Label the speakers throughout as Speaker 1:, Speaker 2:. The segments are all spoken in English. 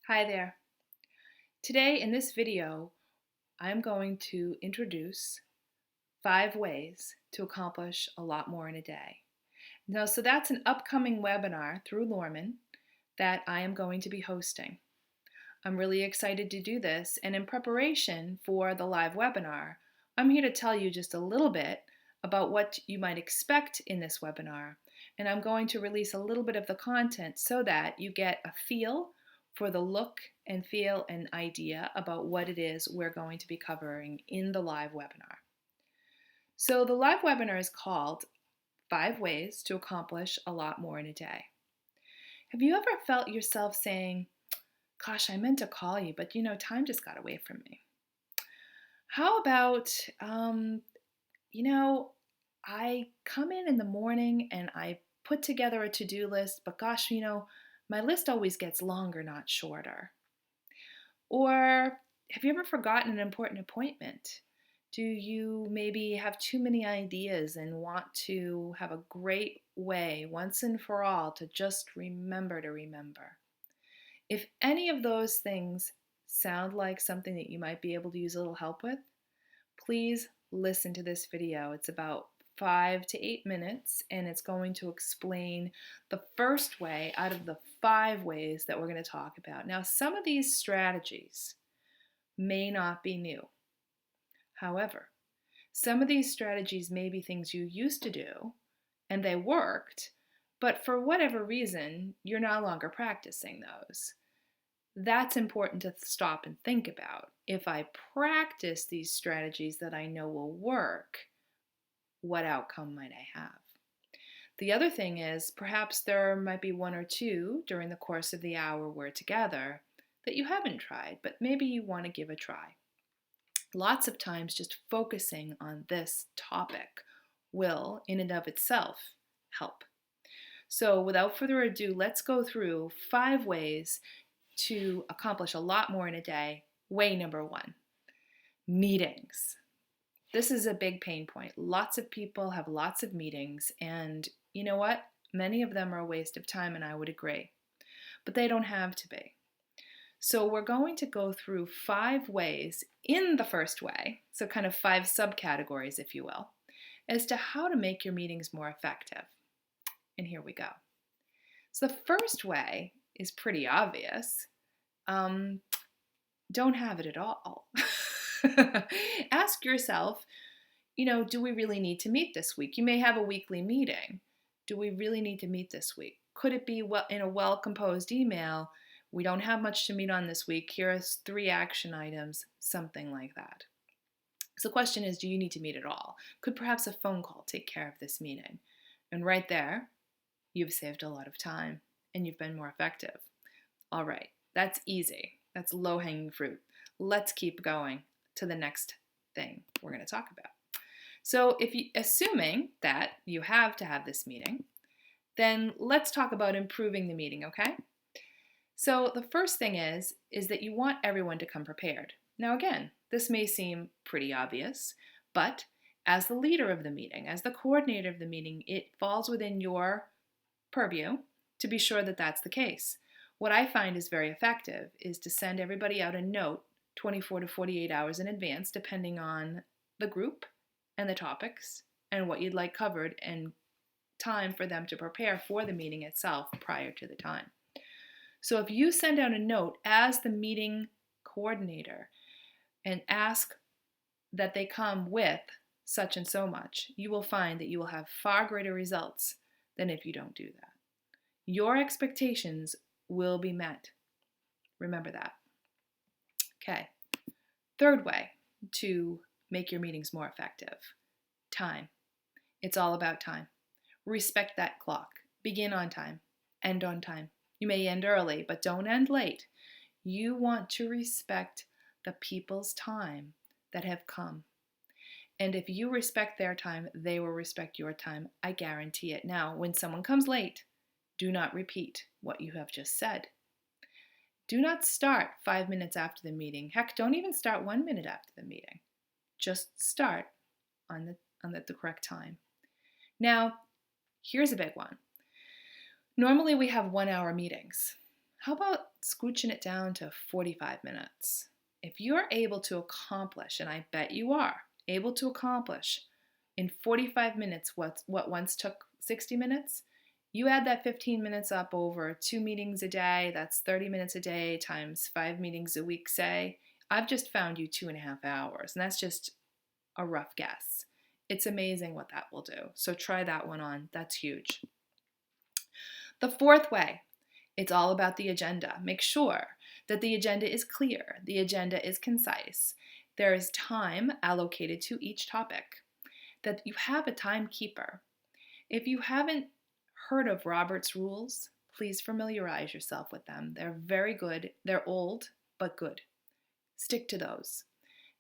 Speaker 1: Hi there. Today in this video, I'm going to introduce 5 ways to accomplish a lot more in a day. So that's an upcoming webinar through Lorman that I am going to be hosting. I'm really excited to do this, and in preparation for the live webinar, I'm here to tell you just a little bit about what you might expect in this webinar, and I'm going to release a little bit of the content so that you get a feel for the look and feel and idea about what it is we're going to be covering in the live webinar. So the live webinar is called 5 Ways to Accomplish a Lot More in a Day. Have you ever felt yourself saying, gosh, I meant to call you, but time just got away from me? How about, I come in the morning and I put together a to-do list, but gosh, my list always gets longer, not shorter. Or have you ever forgotten an important appointment? Do you maybe have too many ideas and want to have a great way once and for all to just remember to remember? If any of those things sound like something that you might be able to use a little help with, please listen to this video. It's about 5 to 8 minutes, and it's going to explain the first way out of the 5 ways that we're going to talk about. Now, some of these strategies may not be new. However, some of these strategies may be things you used to do and they worked, but for whatever reason, you're no longer practicing those. That's important to stop and think about. If I practice these strategies that I know will work, what outcome might I have? The other thing is perhaps there might be 1 or 2 during the course of the hour we're together that you haven't tried, but maybe you want to give a try. Lots of times just focusing on this topic will, in and of itself, help. So without further ado, let's go through 5 ways to accomplish a lot more in a day. Way number 1, meetings. This is a big pain point. Lots of people have lots of meetings, and you know what? Many of them are a waste of time, and I would agree. But they don't have to be. So we're going to go through 5 ways in the first way, so kind of 5 subcategories, if you will, as to how to make your meetings more effective. And here we go. So the first way is pretty obvious. Don't have it at all. Ask yourself, do we really need to meet this week? You may have a weekly meeting. Do we really need to meet this week? Could it be in a well-composed email? We don't have much to meet on this week. Here are 3 action items, something like that. So the question is, do you need to meet at all? Could perhaps a phone call take care of this meeting? And right there, you've saved a lot of time and you've been more effective. All right, that's easy. That's low-hanging fruit. Let's keep going to the next thing we're going to talk about. So assuming that you have to have this meeting, then let's talk about improving the meeting, okay? So the first thing is that you want everyone to come prepared. Now again, this may seem pretty obvious, but as the leader of the meeting, as the coordinator of the meeting, it falls within your purview to be sure that that's the case. What I find is very effective is to send everybody out a note 24 to 48 hours in advance, depending on the group and the topics and what you'd like covered, and time for them to prepare for the meeting itself prior to the time. So if you send out a note as the meeting coordinator and ask that they come with such and so much, you will find that you will have far greater results than if you don't do that. Your expectations will be met. Remember that. Okay. Third way to make your meetings more effective, time. It's all about time. Respect that clock. Begin on time. End on time. You may end early, but don't end late. You want to respect the people's time that have come. And if you respect their time, they will respect your time. I guarantee it. Now, when someone comes late, do not repeat what you have just said. Do not start 5 minutes after the meeting. Heck, don't even start 1 minute after the meeting. Just start on the correct time. Now, here's a big one. Normally we have 1-hour meetings. How about scooching it down to 45 minutes? If you're able to accomplish, and I bet you are able to accomplish in 45 minutes what once took 60 minutes, you add that 15 minutes up over 2 meetings a day, that's 30 minutes a day times 5 meetings a week, say. I've just found you 2.5 hours, and that's just a rough guess. It's amazing what that will do. So try that one on. That's huge. The fourth way, it's all about the agenda. Make sure that the agenda is clear, the agenda is concise, there is time allocated to each topic, that you have a timekeeper. If you haven't heard of Robert's rules, please familiarize yourself with them. They're very good. They're old, but good. Stick to those.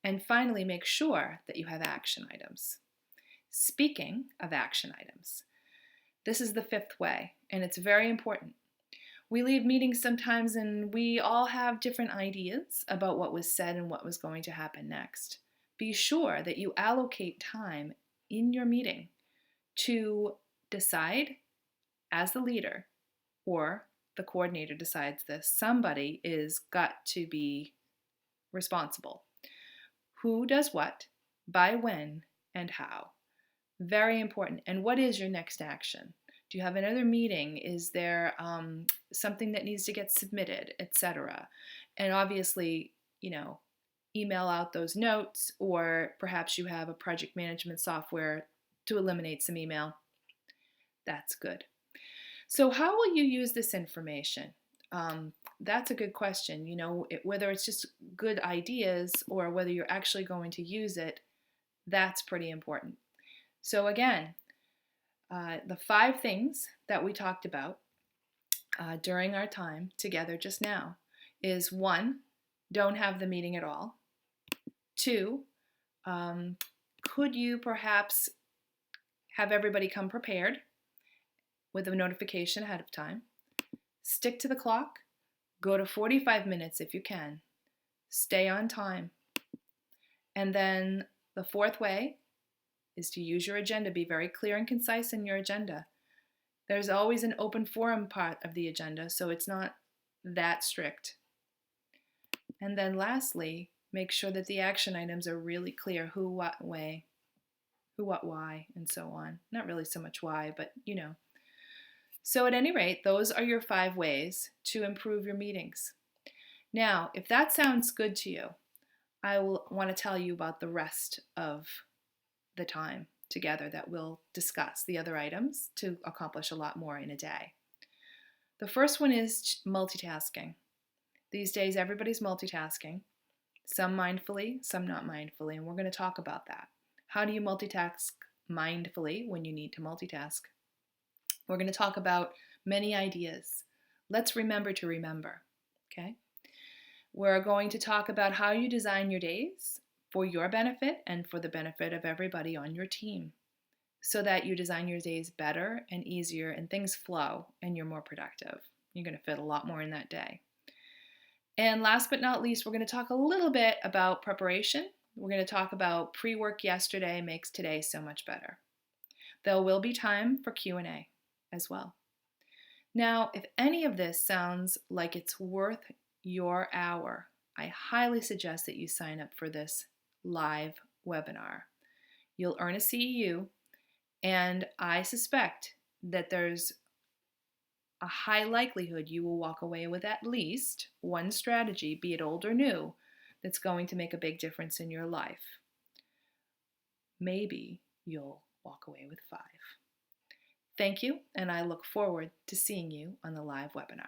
Speaker 1: And finally, make sure that you have action items. Speaking of action items, this is the fifth way, and it's very important. We leave meetings sometimes and we all have different ideas about what was said and what was going to happen next. Be sure that you allocate time in your meeting to decide, as the leader or the coordinator decides this, somebody is got to be responsible. Who does what, by when, and how. Very important. And what is your next action? Do you have another meeting? Is there something that needs to get submitted, etc.? And obviously, email out those notes, or perhaps you have a project management software to eliminate some email. That's good. So how will you use this information? That's a good question. Whether it's just good ideas or whether you're actually going to use it, that's pretty important. So again, the 5 things that we talked about during our time together just now is 1, don't have the meeting at all. 2, could you perhaps have everybody come prepared with a notification ahead of time? Stick to the clock. Go to 45 minutes if you can. Stay on time. And then the 4th way is to use your agenda. Be very clear and concise in your agenda. There's always an open forum part of the agenda, so it's not that strict. And then lastly, make sure that the action items are really clear: who, what, way, who, what, why, and so on. Not really so much why, but So at any rate, those are your 5 ways to improve your meetings. Now, if that sounds good to you, I will want to tell you about the rest of the time together that we'll discuss, the other items to accomplish a lot more in a day. The first one is multitasking. These days, everybody's multitasking, some mindfully, some not mindfully, and we're going to talk about that. How do you multitask mindfully when you need to multitask? We're going to talk about many ideas. Let's remember to remember, okay? We're going to talk about how you design your days for your benefit and for the benefit of everybody on your team, so that you design your days better and easier and things flow and you're more productive. You're going to fit a lot more in that day. And last but not least, we're going to talk a little bit about preparation. We're going to talk about pre-work yesterday makes today so much better. There will be time for Q&A as well. Now, if any of this sounds like it's worth your hour, I highly suggest that you sign up for this live webinar. You'll earn a CEU, and I suspect that there's a high likelihood you will walk away with at least one strategy, be it old or new, that's going to make a big difference in your life. Maybe you'll walk away with 5. Thank you, and I look forward to seeing you on the live webinar.